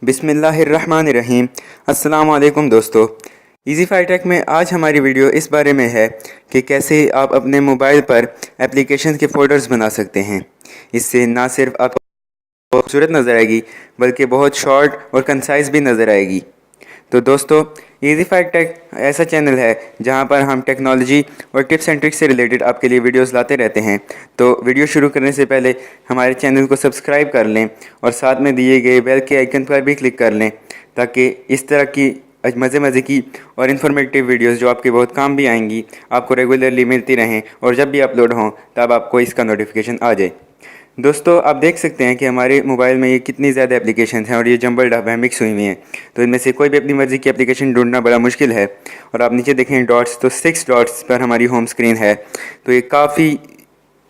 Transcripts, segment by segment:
बिस्मिल्लाहिर्रहमानिर्रहीम। अस्सलाम वालेकुम दोस्तों। ईज़ीफ़ाई टेक में आज हमारी वीडियो इस बारे में है कि कैसे आप अपने मोबाइल पर एप्लीकेशन के फ़ोल्डर्स बना सकते हैं। इससे ना सिर्फ आपको खूबसूरत नज़र आएगी बल्कि बहुत शॉर्ट और कंसाइज भी नज़र आएगी। तो दोस्तों, ईज़ीफ़ाई टेक ऐसा चैनल है जहां पर हम टेक्नोलॉजी और टिप्स एंड ट्रिक्स से रिलेटेड आपके लिए वीडियोस लाते रहते हैं। तो वीडियो शुरू करने से पहले हमारे चैनल को सब्सक्राइब कर लें और साथ में दिए गए बेल के आइकन पर भी क्लिक कर लें ताकि इस तरह की मज़े की और इन्फॉर्मेटिव वीडियोस जो आपके बहुत काम भी आएंगी आपको रेगुलरली मिलती रहें और जब भी अपलोड हों तब आपको इसका नोटिफिकेशन आ जाए। दोस्तों, आप देख सकते हैं कि हमारे मोबाइल में ये कितनी ज़्यादा एप्लीकेशन हैं और ये जंबल डब है, मिक्स हुई हुई हैं। तो इनमें से कोई भी अपनी मर्ज़ी की एप्लीकेशन ढूंढना बड़ा मुश्किल है। और आप नीचे देखें डॉट्स, तो 6 डॉट्स पर हमारी होम स्क्रीन है। तो ये काफ़ी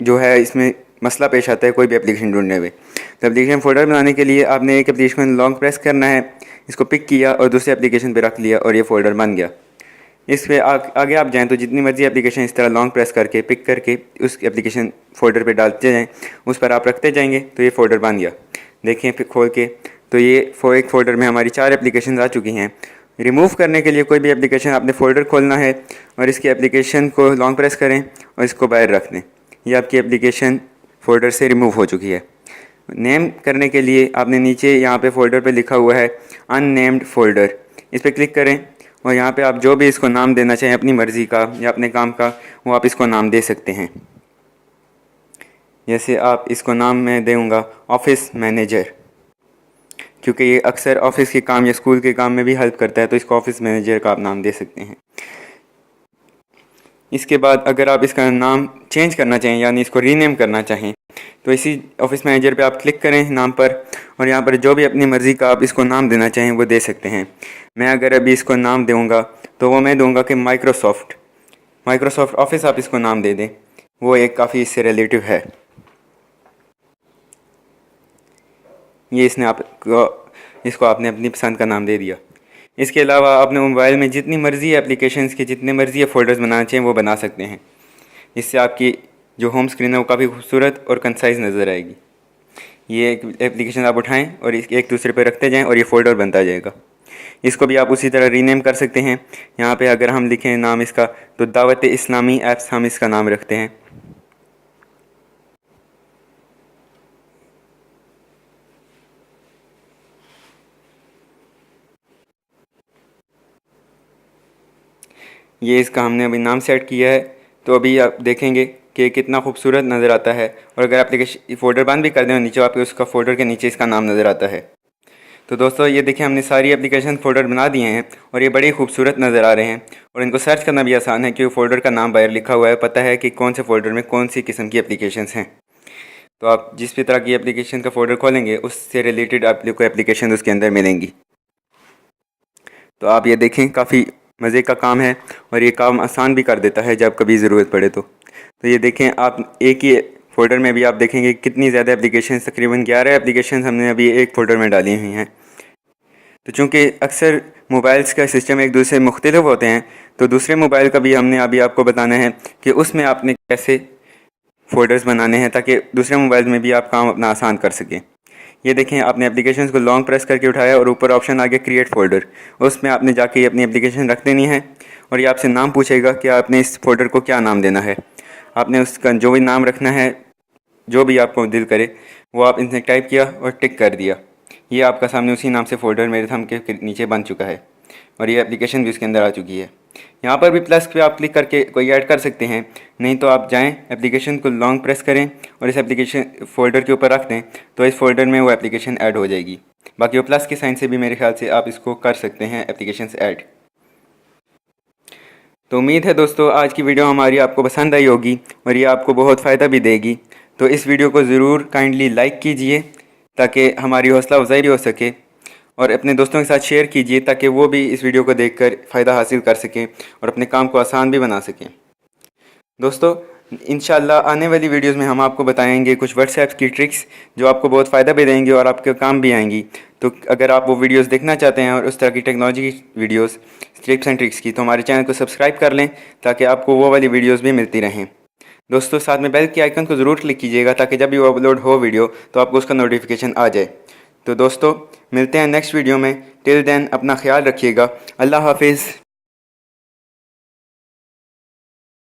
जो है इसमें मसला पेश आता है कोई भी एप्लीकेशन ढूंढने में। तो एप्लीकेशन फ़ोल्डर बनाने के लिए आपने एक एप्लीकेशन लॉन्ग प्रेस करना है, इसको पिक किया और दूसरे एप्लीकेशन पर रख लिया और ये फ़ोल्डर बन गया। इस पर आगे आप जाएँ तो जितनी मर्ज़ी एप्लीकेशन इस तरह लॉन्ग प्रेस करके पिक करके उस एप्लीकेशन फ़ोल्डर पे डालते जाएँ, उस पर आप रखते जाएंगे तो ये फ़ोल्डर बन गया। देखें फिर खोल के, तो ये एक फ़ोल्डर में हमारी 4 एप्लीकेशन आ चुकी हैं। रिमूव करने के लिए कोई भी एप्लीकेशन आपने फ़ोल्डर खोलना है और इसकी एप्लीकेशन को लॉन्ग प्रेस करें और इसको बाहर रख दें। ये आपकी एप्लीकेशन फ़ोल्डर से रिमूव हो चुकी है। नेम करने के लिए आपने नीचे यहाँ पे फ़ोल्डर पे लिखा हुआ है अननेम्ड फ़ोल्डर, इस पर क्लिक करें और यहाँ पे आप जो भी इसको नाम देना चाहें अपनी मर्ज़ी का या अपने काम का, वो आप इसको नाम दे सकते हैं। जैसे आप इसको नाम मैं दूँगा ऑफिस मैनेजर, क्योंकि ये अक्सर ऑफिस के काम या स्कूल के काम में भी हेल्प करता है, तो इसको ऑफिस मैनेजर का आप नाम दे सकते हैं। इसके बाद अगर आप इसका नाम चेंज करना चाहें यानी इसको रीनेम करना चाहें तो इसी ऑफिस मैनेजर पे आप क्लिक करें नाम पर और यहाँ पर जो भी अपनी मर्ज़ी का आप इसको नाम देना चाहें वो दे सकते हैं। मैं अगर अभी इसको नाम दूँगा तो वो मैं दूँगा कि माइक्रोसॉफ्ट ऑफिस आप इसको नाम दे दें, वो एक काफ़ी इससे रिलेटिव है। ये इसको आपने अपनी पसंद का नाम दे दिया। इसके अलावा अपने मोबाइल में जितनी मर्ज़ी एप्लीकेशंस के जितने मर्ज़ी फ़ोल्डर्स बनाना चाहिए वो बना सकते हैं। इससे आपकी जो होम स्क्रीन है वो काफ़ी खूबसूरत और कंसाइज नज़र आएगी। ये एक एप्लीकेशन आप उठाएं और एक दूसरे पर रखते जाएं और ये फ़ोल्डर बनता जाएगा। इसको भी आप उसी तरह रीनेम कर सकते हैं। यहाँ पे अगर हम लिखें नाम इसका तो दावत इस्लामी ऐप्स हम इसका नाम रखते हैं। ये इसका हमने अभी नाम सेट किया है, तो अभी आप देखेंगे कि कितना खूबसूरत नज़र आता है। और अगर एप्लीकेशन फ़ोल्डर बंद भी कर दें नीचे आपके उसका फ़ोल्डर के नीचे इसका नाम नज़र आता है। तो दोस्तों, ये देखिए हमने सारी एप्लीकेशन फ़ोल्डर बना दिए हैं और ये बड़े खूबसूरत नज़र आ रहे हैं और इनको सर्च करना भी आसान है क्योंकि फ़ोल्डर का नाम बाहर लिखा हुआ है, पता है कि कौन से फ़ोल्डर में कौन सी किस्म की एप्लीकेशंस हैं। तो आप जिस भी तरह की एप्लीकेशन का फ़ोल्डर खोलेंगे उससे रिलेटेड आपको एप्लीकेशन उसके अंदर मिलेंगी। तो आप ये देखें काफ़ी मज़े का काम है और ये काम आसान भी कर देता है जब कभी ज़रूरत पड़े तो ये देखें आप एक ही फ़ोल्डर में भी आप देखेंगे कितनी ज़्यादा एप्लीकेशन, तकरीबन 11 एप्लीकेशन हमने अभी एक फ़ोल्डर में डाली हुई हैं। तो चूँकि अक्सर मोबाइल्स का सिस्टम एक दूसरे से मुख्तलिफ होते हैं तो दूसरे मोबाइल का भी हमने अभी आपको बताना है कि उसमें आपने कैसे फ़ोल्डर्स बनाने हैं ताकि दूसरे मोबाइल में भी आप काम अपना आसान कर सकें। ये देखें आपने एप्लीकेशन को लॉन्ग प्रेस करके उठाया और ऊपर ऑप्शन आ गया क्रिएट फ़ोल्डर, उसमें आपने जाके अपनी एप्लीकेशन रख देनी है और ये आपसे नाम पूछेगा कि आपने इस फ़ोल्डर को क्या नाम देना है। आपने उसका जो भी नाम रखना है, जो भी आपको दिल करे वो आप इनसे टाइप किया और टिक कर दिया। ये आपका सामने उसी नाम से फ़ोल्डर मेरे थंब के नीचे बन चुका है और ये एप्लीकेशन भी उसके अंदर आ चुकी है। यहाँ पर भी प्लस पे आप क्लिक करके कोई ऐड कर सकते हैं, नहीं तो आप जाएं एप्लीकेशन को लॉन्ग प्रेस करें और इस एप्लीकेशन फ़ोल्डर के ऊपर रख दें तो इस फ़ोल्डर में वो एप्लीकेशन ऐड हो जाएगी। बाकी वो प्लस के साइन से भी मेरे ख्याल से आप इसको कर सकते हैं एप्लीकेशन ऐड। तो उम्मीद है दोस्तों आज की वीडियो हमारी आपको पसंद आई होगी और ये आपको बहुत फ़ायदा भी देगी। तो इस वीडियो को ज़रूर काइंडली लाइक कीजिए ताकि हमारी हौसला अफजाई भी हो सके और अपने दोस्तों के साथ शेयर कीजिए ताकि वो भी इस वीडियो को देखकर फ़ायदा हासिल कर सकें और अपने काम को आसान भी बना सकें। दोस्तों, इंशाल्लाह आने वाली वीडियोस में हम आपको बताएंगे कुछ व्हाट्सएप की ट्रिक्स जो आपको बहुत फ़ायदा भी देंगे और आपके काम भी आएंगी। तो अगर आप वो वीडियोस देखना चाहते हैं और उस तरह की टेक्नोलॉजी की वीडियोस, टिप्स एंड ट्रिक्स की, तो हमारे चैनल को सब्सक्राइब कर लें ताकि आपको वो वाली वीडियोज़ भी मिलती रहें। दोस्तों, साथ में बेल के आइकन को ज़रूर क्लिक कीजिएगा ताकि जब भी वो अपलोड हो वीडियो तो आपको उसका नोटिफिकेशन आ जाए। तो दोस्तों मिलते हैं नेक्स्ट वीडियो में। टिल देन अपना ख्याल रखिएगा। अल्लाह हाफिज़।